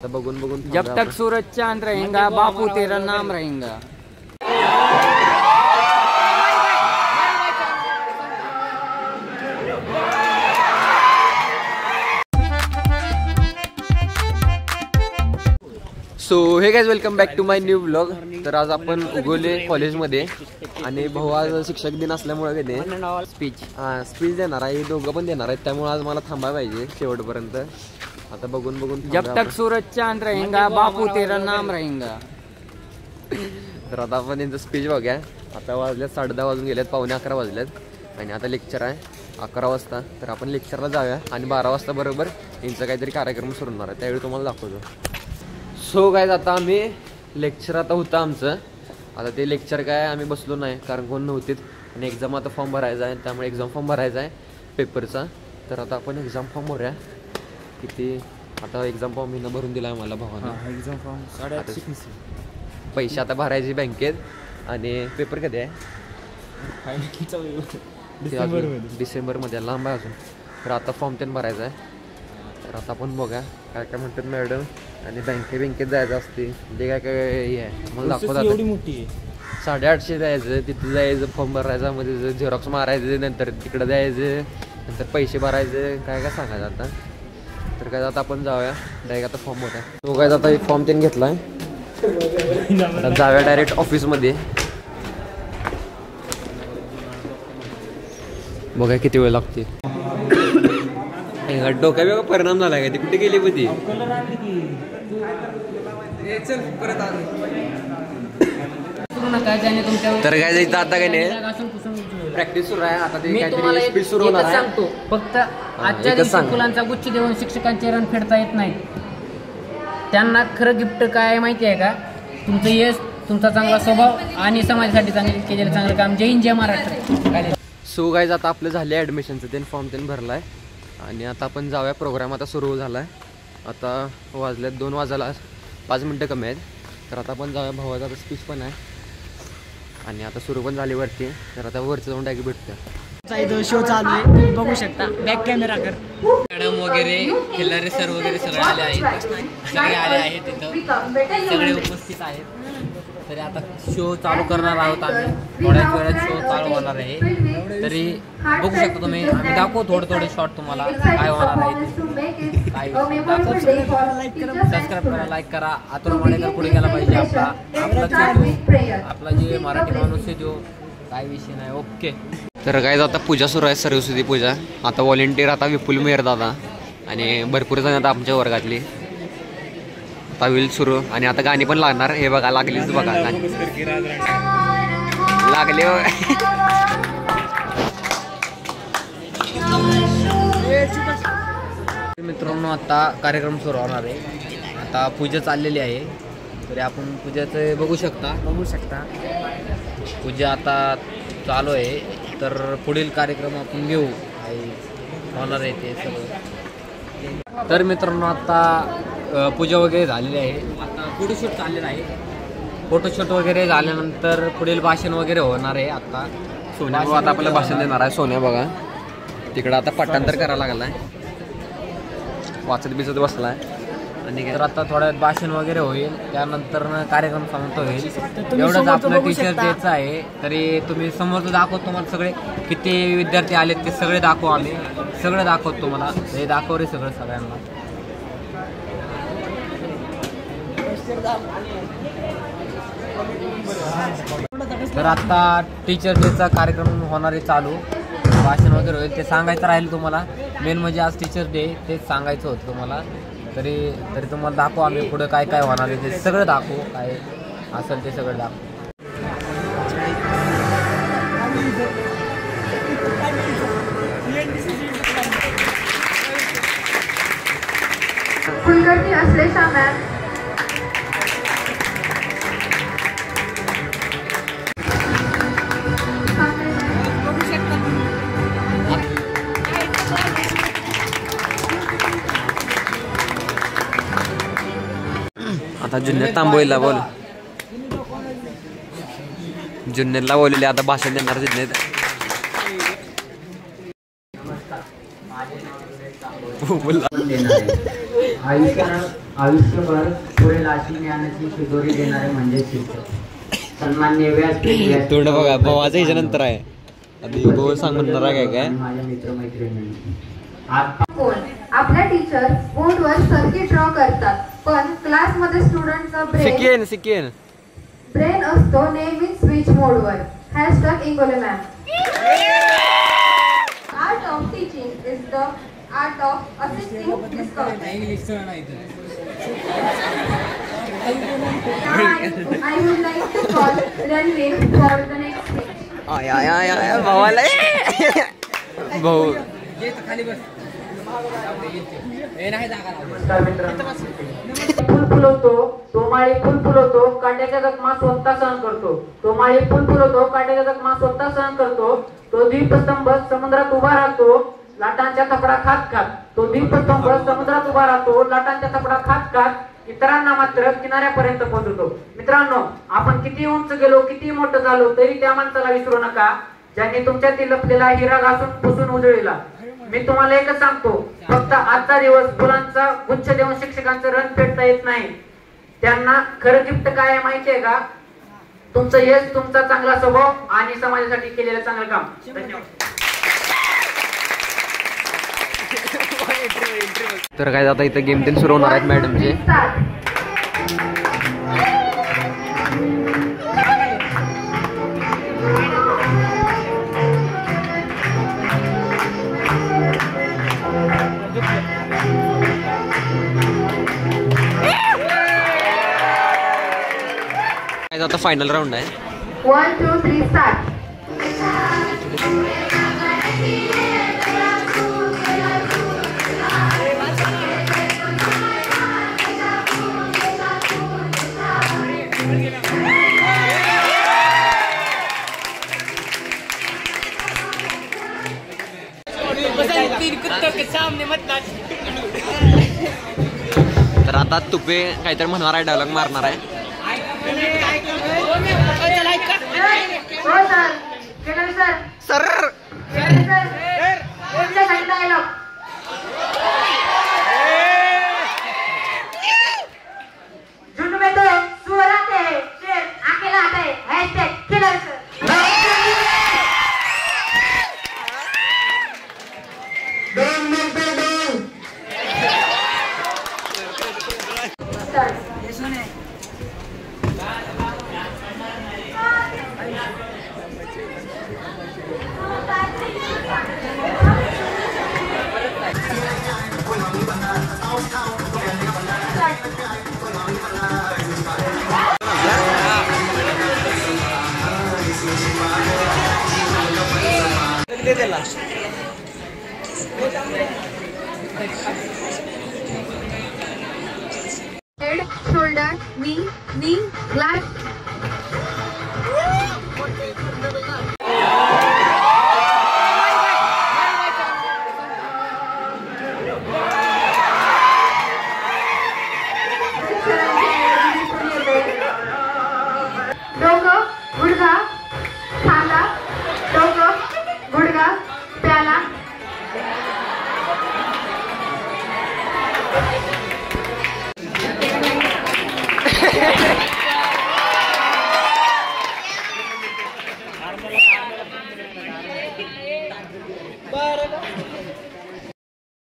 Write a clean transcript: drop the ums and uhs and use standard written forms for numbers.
बगुन बगुन जब तक सूरज चांद रहेगा बापू तेरा नाम रहेगा। So hey guys welcome back to my new blog. तर आज आपण उगवले कॉलेजमध्ये आणि भाऊ आज शिक्षक दिन असल्यामुळे स्पीच देणार आहे, दोघं पण देणार आहेत, त्यामुळे आज मला थांबायला पाहिजे शेवटपर्यंत। आता बघून बघून जब तक सूरज चांद रहेगा बापू तेरा नाम रहेगा। तर आता आपण यांचं स्पीच बघूया। आता वाजल्यात 10:30 वाजून गेलेत, 11:15 वाजलेत आणि आता लेक्चर आहे 11 वाजता। तर आपण लेक्चरला जाऊया आणि 12 वाजता बरोबर यांचा काहीतरी कार्यक्रम सुरू होणार आहे, त्यावेळी तुम्हाला दाखवतो। सो गाइज आता आम्ही लेक्चर आता होतं आमचं, आता ते लेक्चर काय आम्ही बसलो नाही कारण कोण नव्हते आणि एक्झाम आता फॉर्म भरायचा आहे, त्यामुळे एक्झाम फॉर्म भरायचा आहे पेपरचा। तर आता आपण एक्झाम फॉर्म भरूया। किती आता एक्झाम फॉर्म मी भरून दिला आहे मला भावाने। एक्झाम फॉर्म 8:30 पैसे आता भरायचे बँकेत आणि पेपर कधी आहे? डिसेंबरमध्ये लांब आहे अजून। तर आता फॉर्म त्यांनी भरायचा आहे। तर आता आपण बघा काय काय म्हणतात मॅडम, आणि बँकेत जायचं असते म्हणजे काय काय हे आहे मला दाखवतात। एवढी मोठी आहे 850 जायचं, तिथे जायचं फॉर्म भरायचा, मध्ये झेरॉक्स मारायचं, नंतर तिकडं जायचं, नंतर पैसे भरायचे, काय काय सांगायचं आता। तर काय आता आपण जाऊया डायरेक्ट, आता फॉर्म होता तो काय आता फॉर्म त्यांनी घेतलाय, आता जाऊया डायरेक्ट ऑफिसमध्ये। बघा किती वेळ लागते, डोक्या वेगळा परिणाम झाला काय, ती कुठे गेली मध्ये? तर काय जायचं आता काय नाही, प्रॅक्टिस सुरू आहे आता, ते काहीतरी स्पीच सुरू होणार आहे। फक्त आजच्या दिवशी फुलांचा गुच्छ देऊन शिक्षकांचे रन फेडता येत नाही। त्यांना खरं गिफ्ट काय माहिती आहे का? तुमचं यश, तुमचा चांगला स्वभाव आणि समाजासाठी चांगले केलेलं चांगलं काम। जय हिंद जय महाराष्ट्र। सो गाइज आता आपलं झाले ॲडमिशनचं, त्यांनी फॉर्म त्यांनी भरलाय आणि आता आपण जाऊया, प्रोग्राम आता सुरू झाला आहे। आता वाजल्यात 2 वाजायला 5 मिनटं कमी आहेत। तर आता आपण जाऊया, भावाचा आता स्पीच पण आहे आणि आता सुरू पण झाली वरती। तर आता वरचं जाऊन डायरेक्ट भेटतं, शो चालू आहे, तुम्ही बघू शकता। बॅक कॅमेरा कर। मॅडम वगैरे खिल्लारे सर वगैरे सगळे आले आहेत, सगळे आले आहेत तिथं, सगळे उपस्थित आहेत। तरी आता शो चालू करणार आहोत आम्ही, थोड्याच वेळात शो चालू होणार आहे। तरी बघू शकता तुम्ही, आम्ही दाखवू थोडे शॉर्ट तुम्हाला काय होणार आहे, काय सबस्क्राईब करा, लाईक करा। आतून माडेकर पुढे गेला पाहिजे आपला जे मराठी माणूस आहे जो, काय विषय नाही। ओके, तर काय आता पूजा सुरू आहे, सरस्वती पूजा। आता व्हॉलेंटियर आता विपुल मेहर दादा आणि भरपूर जण आता आमच्या वर्गातली। आता होईल सुरू आणि आता गाणी पण लागणार, हे बघा लागलीच बघा गाणी लागले। मित्रांनो आता कार्यक्रम सुरू होणार आहे, आता पूजा चाललेली आहे। तरी आपण पूजाचं बघू शकता पूजा आता चालू आहे। तर पुढील कार्यक्रम आपण घेऊ होणार आहे ते सगळं। तर मित्रांनो आता पूजा वगैरे झालेली आहे, आता फोटोशूट चाललेलं आहे। फोटोशूट वगैरे झाल्यानंतर पुढील भाषण वगैरे होणार आहे। आता सोन्या आता आपल्याला भाषण देणार आहे, सोन्या बघा तिकडं आता पाठांतर करायला लागला आहे, वाचत बिचत बसला आहे आणि तर आता थोड्या भाषण वगैरे होईल, त्यानंतर कार्यक्रम समाप्त होईल। एवढंच आपलं टीचर डेचं आहे। तरी तुम्ही समोर दाखवतो तुम्हाला, सगळे किती विद्यार्थी आलेत ते सगळे दाखवू, आम्ही सगळं दाखवतो तुम्हाला, हे दाखव रे सगळं सगळ्यांना। तर आता टीचर डेचा कार्यक्रम होणार आहे चालू, भाषण वगैरे होईल, ते सांगायचं राहील तुम्हाला। मेन म्हणजे आज टीचर डे तेच सांगायचं होतं तुम्हाला। तरी तुम्हाला दाखवू आम्ही पुढे काय काय होणार आहे ते सगळं दाखवू, काय असेल ते सगळं दाखवू। कुलकर्णी अश्लेषा मॅम, आता जुन्नर तांबोईला बोल, जुन्नरला बोलले आता भाषण देणार जुन्नर। आयुष्यभर पुरेल अशी ज्ञानाची शिदोरी देणारे म्हणजे शिक्षक. सन्माननीय व्यासपीठ तोंड बघा भावाचं याच्यानंतर आहे आधी भाऊ सांगणार आहे काय माझ्या मित्रमैत्रिणींनी आपल्या टीचर बोर्डवर सर्किट ड्रॉ करतात, पण क्लासमध्ये स्टुडंटचा सिकेन ब्रेन असतो नेहमीच स्विच मोडवर. Hashtag Ingole ma'am. Art of teaching is the art of assisting discovery. I would like to call Ranveer for the next speech. भावाला भाऊ फुल फुलवतो तो माळी, फुल फुलवतो कांड्याच्या जखमा स्वतः सहन करतो. तो माळी फुल फुलवतो कांड्याच्या जखमा स्वतः सहन करतो. तो द्वीपस्तंभ समुद्रात उभा राहतो लाटांच्या थपडा खात खात. तो द्वीपस्तंभ समुद्रात उभा राहतो लाटांच्या थपडा खात खात. इतरांना मात्र किनाऱ्यापर्यंत पोहोचवतो. मित्रांनो, आपण किती उंच गेलो, किती मोठं झालो, तरी त्या माणसाला विसरू नका ज्यांनी तुमच्यातील लपलेला हिरा घासून पुसून उजळला. मी तुम्हाला एकच सांगतो, फक्त आजचा दिवस फुलांचा गुच्छ देऊन शिक्षकांचं रण फेडता येत नाही. त्यांना खरं गिफ्ट काय आहे माहिती आहे का? तुमचं यश, तुमचा चांगला स्वभाव आणि समाजासाठी केलेलं चांगलं काम. धन्यवाद. तर काय आता इथं गेम तीन सुरू होणार आहेत मॅडमचे. आता फायनल राऊंड आहे. 1, 2, 3 स्टार्ट. तर आता तुपे काहीतरी म्हणणार आहे, डायलॉग मारणार आहे. सर झुंड में तो सुअर आते हैं, शेर अकेला आता है. Hashtag killer sir. Head, shoulder, knee, glass.